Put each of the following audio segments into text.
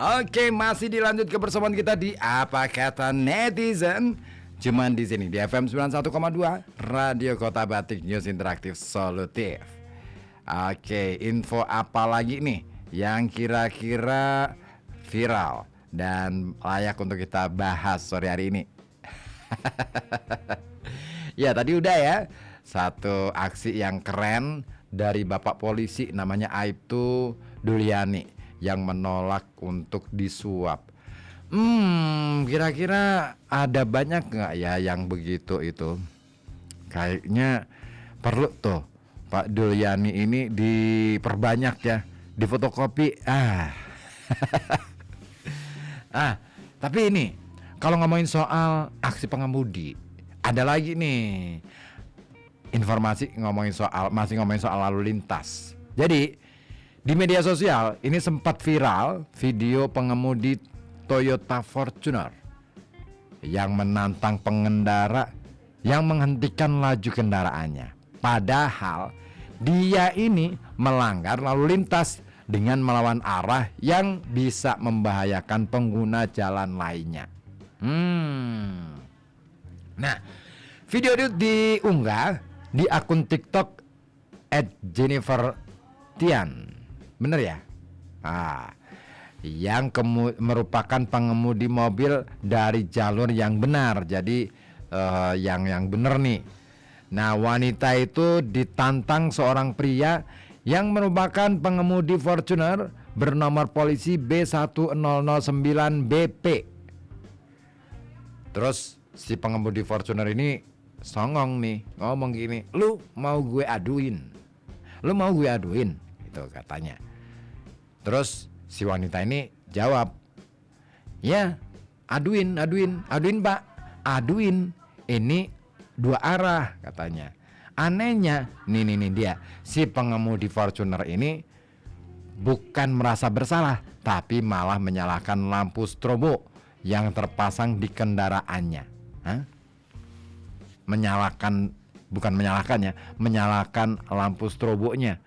Oke, masih dilanjut kebersamaan kita di Apa Kata Netizen. Cuman di sini di FM 91,2 Radio Kota Batik, News Interaktif Solutif. Oke, info apa lagi nih yang kira-kira viral dan layak untuk kita bahas sore hari ini? Ya, tadi udah ya. Satu aksi yang keren dari Bapak Polisi namanya Aibtu Duliani yang menolak untuk disuap. Kira-kira ada banyak nggak ya yang begitu itu? Kayaknya perlu tuh Pak Duliani ini diperbanyak ya, difotokopi. Tapi ini kalau ngomongin soal aksi pengemudi, ada lagi nih informasi masih ngomongin soal lalu lintas. Jadi di media sosial ini sempat viral video pengemudi Toyota Fortuner yang menantang pengendara yang menghentikan laju kendaraannya. Padahal dia ini melanggar lalu lintas dengan melawan arah yang bisa membahayakan pengguna jalan lainnya. Nah, video itu diunggah di akun TikTok @JenniferTian. Bener ya? Yang merupakan pengemudi mobil dari jalur yang benar. Jadi yang benar nih. Nah, wanita itu ditantang seorang pria yang merupakan pengemudi Fortuner bernomor polisi B1009BP. Terus si pengemudi Fortuner ini songong nih, ngomong gini, lu mau gue aduin gitu katanya. Terus si wanita ini jawab, ya aduin pak, aduin, ini dua arah katanya. Anehnya nih dia, si pengemudi Fortuner ini bukan merasa bersalah, tapi malah menyalakan lampu strobo yang terpasang di kendaraannya. Menyalakan lampu strobonya.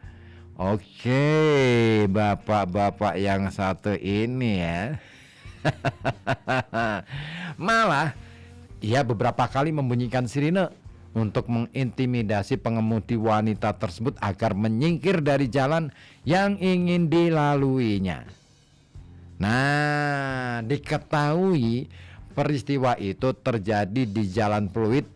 Oke, bapak-bapak yang satu ini ya. Malah ia beberapa kali membunyikan sirine untuk mengintimidasi pengemudi wanita tersebut agar menyingkir dari jalan yang ingin dilaluinya. Nah, diketahui peristiwa itu terjadi di Jalan Pluit,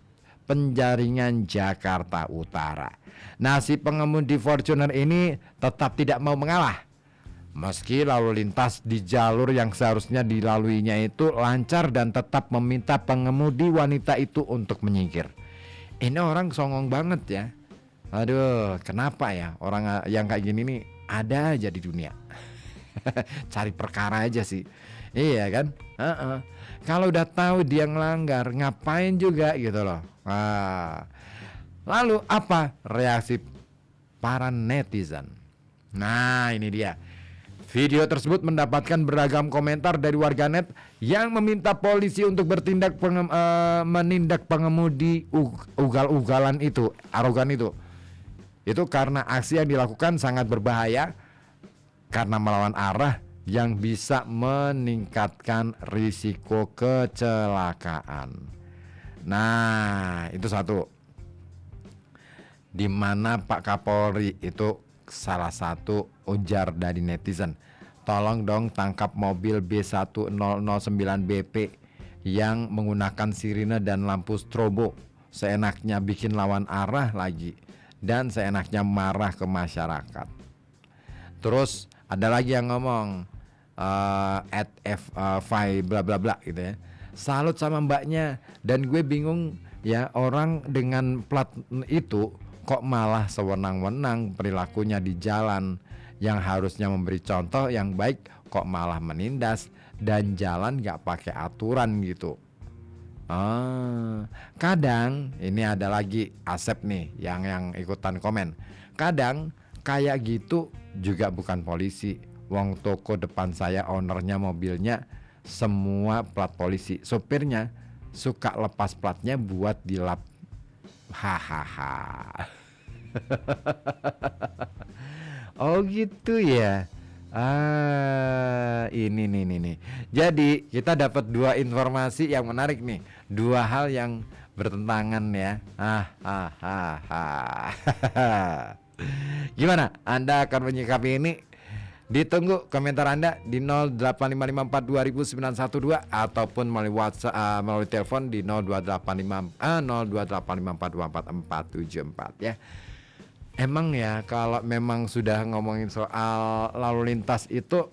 Penjaringan, Jakarta Utara. Nah, si pengemudi Fortuner ini tetap tidak mau mengalah. Meski lalu lintas di jalur yang seharusnya dilaluinya itu lancar dan tetap meminta pengemudi wanita itu untuk menyingkir. Ini orang songong banget ya. Aduh, kenapa ya orang yang kayak gini nih ada aja di dunia. Cari perkara aja sih. Iya kan? Kalau udah tahu dia ngelanggar, ngapain juga gitu loh. Lalu apa reaksi para netizen? Nah, ini dia. Video tersebut mendapatkan beragam komentar dari warganet yang meminta polisi untuk bertindak menindak pengemudi ugal-ugalan itu, arogan itu. Itu karena aksi yang dilakukan sangat berbahaya karena melawan arah yang bisa meningkatkan risiko kecelakaan. Nah, itu satu. Di mana Pak Kapolri itu salah satu ujar dari netizen. Tolong dong tangkap mobil B1009BP yang menggunakan sirine dan lampu strobo. Seenaknya bikin lawan arah lagi dan seenaknya marah ke masyarakat. Terus ada lagi yang ngomong @f5 bla bla bla gitu ya. Salut sama mbaknya, dan gue bingung ya, orang dengan plat itu kok malah sewenang-wenang perilakunya di jalan. Yang harusnya memberi contoh yang baik kok malah menindas dan jalan gak pakai aturan gitu. Kadang ini ada lagi Asep nih yang ikutan komen. Kadang kayak gitu juga bukan polisi. Wong toko depan saya ownernya mobilnya semua plat polisi. Sopirnya suka lepas platnya buat dilap. Hahaha. Oh gitu ya. Ini nih. Jadi kita dapat dua informasi yang menarik nih, dua hal yang bertentangan ya. Gimana? Anda akan menyikapi ini? Ditunggu komentar Anda di 0855420912 ataupun melalui WhatsApp, melalui telepon di 02854285424474 ya. Emang ya kalau memang sudah ngomongin soal lalu lintas itu,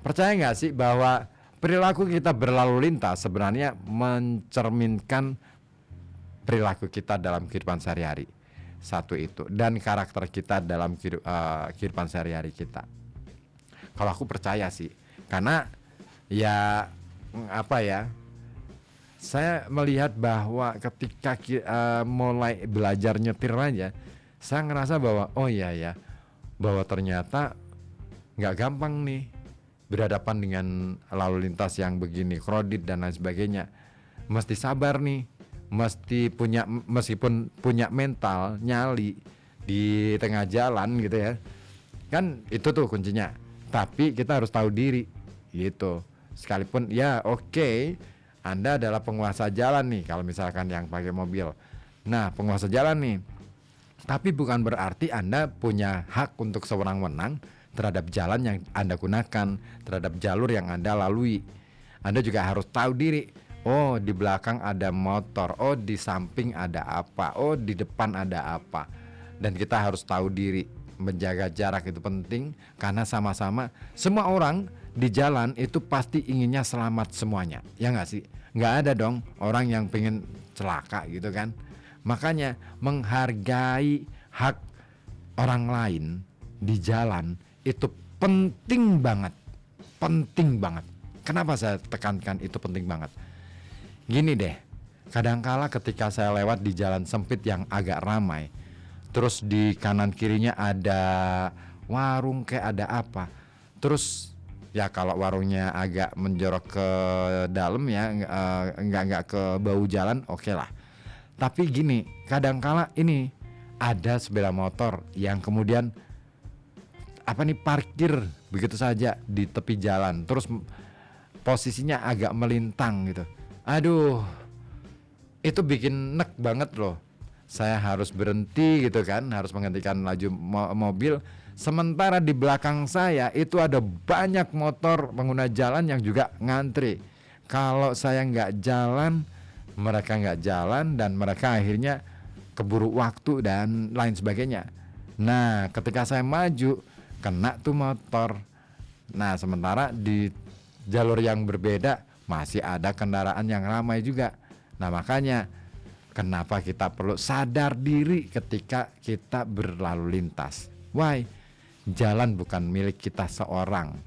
percaya nggak sih bahwa perilaku kita berlalu lintas sebenarnya mencerminkan perilaku kita dalam kehidupan sehari-hari. Satu itu, dan karakter kita dalam kehidupan sehari-hari kita. Kalau aku percaya sih, karena ya apa ya, saya melihat bahwa ketika mulai belajar nyetir aja, saya ngerasa bahwa oh iya ya, bahwa ternyata nggak gampang nih berhadapan dengan lalu lintas yang begini, kredit dan lain sebagainya. Mesti sabar nih, meskipun punya mental nyali di tengah jalan gitu ya. Kan itu tuh kuncinya. Tapi kita harus tahu diri gitu. Sekalipun ya oke, Anda adalah penguasa jalan nih kalau misalkan yang pakai mobil. Nah, penguasa jalan nih. Tapi bukan berarti Anda punya hak untuk sewenang-wenang terhadap jalan yang Anda gunakan, terhadap jalur yang Anda lalui. Anda juga harus tahu diri. Oh, di belakang ada motor. Oh, di samping ada apa. Oh, di depan ada apa. Dan kita harus tahu diri. Menjaga jarak itu penting, karena sama-sama semua orang di jalan itu pasti inginnya selamat semuanya. Ya nggak sih? Nggak ada dong orang yang pengen celaka gitu kan. Makanya menghargai hak orang lain di jalan itu penting banget. Penting banget. Kenapa saya tekankan itu penting banget? Gini deh, kadangkala ketika saya lewat di jalan sempit yang agak ramai, terus di kanan kirinya ada warung kayak ada apa, terus ya kalau warungnya agak menjorok ke dalam ya, nggak ke bau jalan, oke lah. Tapi gini, kadangkala ini ada sepeda motor yang kemudian parkir begitu saja di tepi jalan, terus posisinya agak melintang gitu. Aduh, itu bikin nek banget loh. Saya harus berhenti gitu kan, harus menghentikan laju mobil. Sementara di belakang saya itu ada banyak motor pengguna jalan yang juga ngantri. Kalau saya nggak jalan, mereka nggak jalan, dan mereka akhirnya keburu waktu dan lain sebagainya. Nah, ketika saya maju, kena tuh motor. Nah, sementara di jalur yang berbeda masih ada kendaraan yang ramai juga. Nah, makanya kenapa kita perlu sadar diri ketika kita berlalu lintas. Why? Jalan bukan milik kita seorang,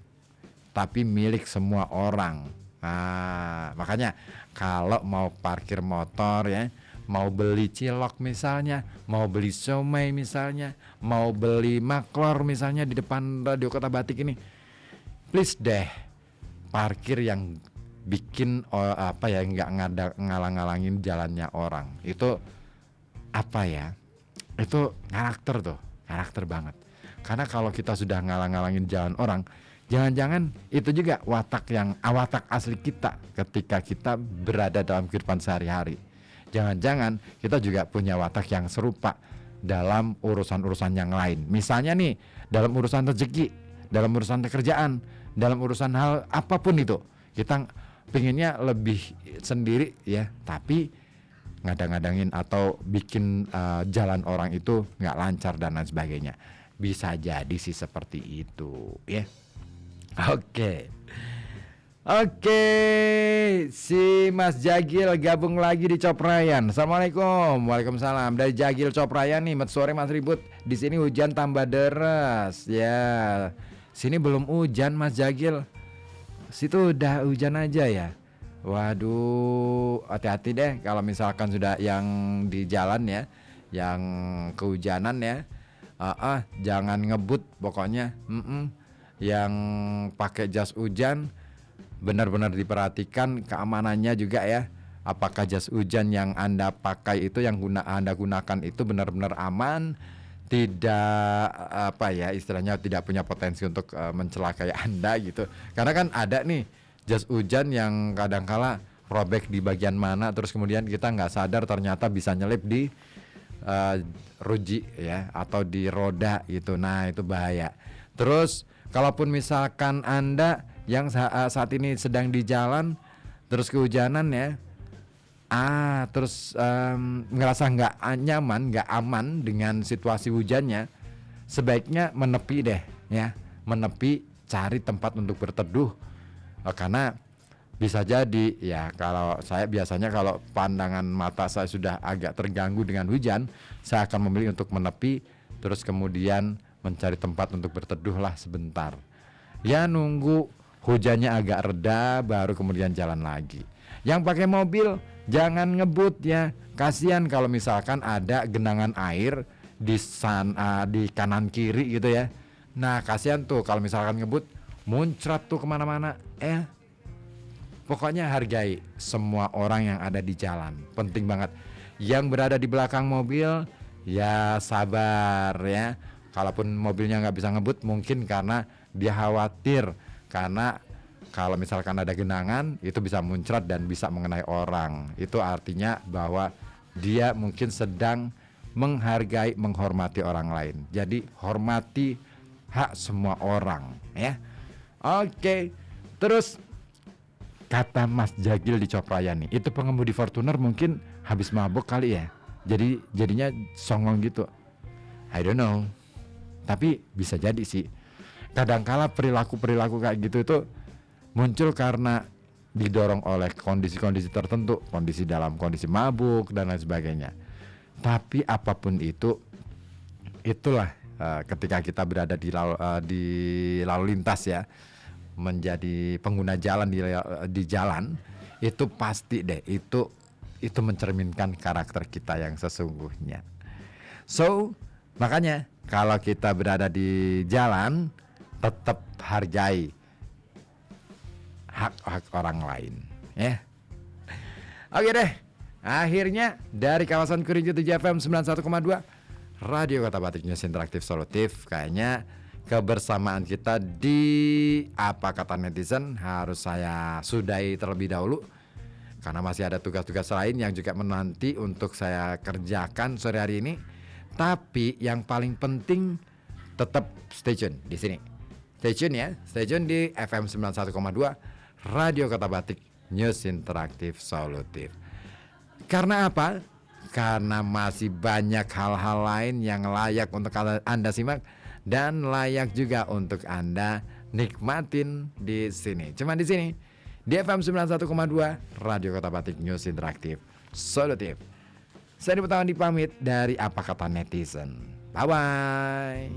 tapi milik semua orang. Nah, makanya kalau mau parkir motor ya, mau beli cilok misalnya, mau beli somai misalnya, mau beli maklor misalnya di depan Radio Kota Batik ini, please deh parkir yang bikin nggak ngalang-ngalangin jalannya orang. Itu itu karakter banget. Karena kalau kita sudah ngalang-ngalangin jalan orang, jangan-jangan itu juga watak asli kita ketika kita berada dalam kehidupan sehari-hari. Jangan-jangan kita juga punya watak yang serupa dalam urusan-urusan yang lain. Misalnya nih, dalam urusan rezeki, dalam urusan pekerjaan, dalam urusan hal apapun itu, kita pengennya lebih sendiri ya, tapi ngadang-ngadangin atau bikin jalan orang itu nggak lancar dan lain sebagainya. Bisa jadi sih seperti itu ya. Oke, si Mas Jagil gabung lagi di Coprayan. Assalamualaikum. Waalaikumsalam. Dari Jagil Coprayan nih. Sore Mas Ribut. Di sini hujan tambah deras ya. Sini belum hujan Mas Jagil. Situ udah hujan aja ya. Waduh, hati-hati deh kalau misalkan sudah yang di jalan ya, yang kehujanan ya. Jangan ngebut pokoknya. Yang pakai jas hujan benar-benar diperhatikan keamanannya juga ya. Apakah jas hujan yang Anda pakai itu, yang Anda gunakan itu benar-benar aman, tidak apa ya istilahnya tidak punya potensi untuk mencelakai Anda gitu. Karena kan ada nih jas hujan yang kadangkala robek di bagian mana, terus kemudian kita nggak sadar ternyata bisa nyelip di ruji ya atau di roda gitu. Nah itu bahaya. Terus kalaupun misalkan Anda yang saat ini sedang di jalan terus kehujanan ya, terus ngerasa nggak nyaman, nggak aman dengan situasi hujannya, sebaiknya menepi deh ya, menepi, cari tempat untuk berteduh. Karena bisa jadi ya, kalau saya biasanya kalau pandangan mata saya sudah agak terganggu dengan hujan, saya akan memilih untuk menepi, terus kemudian mencari tempat untuk berteduh lah sebentar. Ya nunggu hujannya agak reda baru kemudian jalan lagi. Yang pakai mobil jangan ngebut ya. Kasihan kalau misalkan ada genangan air di kanan kiri gitu ya. Nah kasihan tuh kalau misalkan ngebut muncrat tuh kemana-mana. Pokoknya hargai semua orang yang ada di jalan. Penting banget. Yang berada di belakang mobil ya sabar ya. Kalaupun mobilnya nggak bisa ngebut mungkin karena dia khawatir, karena kalau misalkan ada genangan itu bisa muncrat dan bisa mengenai orang. Itu artinya bahwa dia mungkin sedang menghargai, menghormati orang lain. Jadi hormati hak semua orang ya. Oke. Terus kata Mas Jagil di Coprayani, itu pengemudi Fortuner mungkin habis mabuk kali ya. Jadinya songong gitu. I don't know. Tapi bisa jadi sih. Kadangkala perilaku kayak gitu itu muncul karena didorong oleh kondisi-kondisi tertentu, kondisi dalam kondisi mabuk dan lain sebagainya. Tapi apapun itu, itulah ketika kita berada di lalu lintas ya, menjadi pengguna jalan di jalan, itu pasti deh itu mencerminkan karakter kita yang sesungguhnya. So makanya kalau kita berada di jalan, tetap hargai hak orang lain ya. Oke deh, akhirnya dari kawasan Kurinci 7 FM 91,2 Radio Kota Batik News Interaktif Solutif, kayaknya kebersamaan kita di Apa Kata Netizen harus saya sudahi terlebih dahulu, karena masih ada tugas-tugas lain yang juga menanti untuk saya kerjakan sore hari ini. Tapi yang paling penting tetap stay tune di sini. Stay tune ya, stay tune di FM 91,2 Radio Kota Batik News Interaktif Solutif. Karena apa? Karena masih banyak hal-hal lain yang layak untuk Anda simak dan layak juga untuk Anda nikmatin di sini. Cuma di sini di FM 91,2 Radio Kota Batik News Interaktif Solutif. Saya Dipertawan dipamit dari Apa Kata Netizen. Bye bye.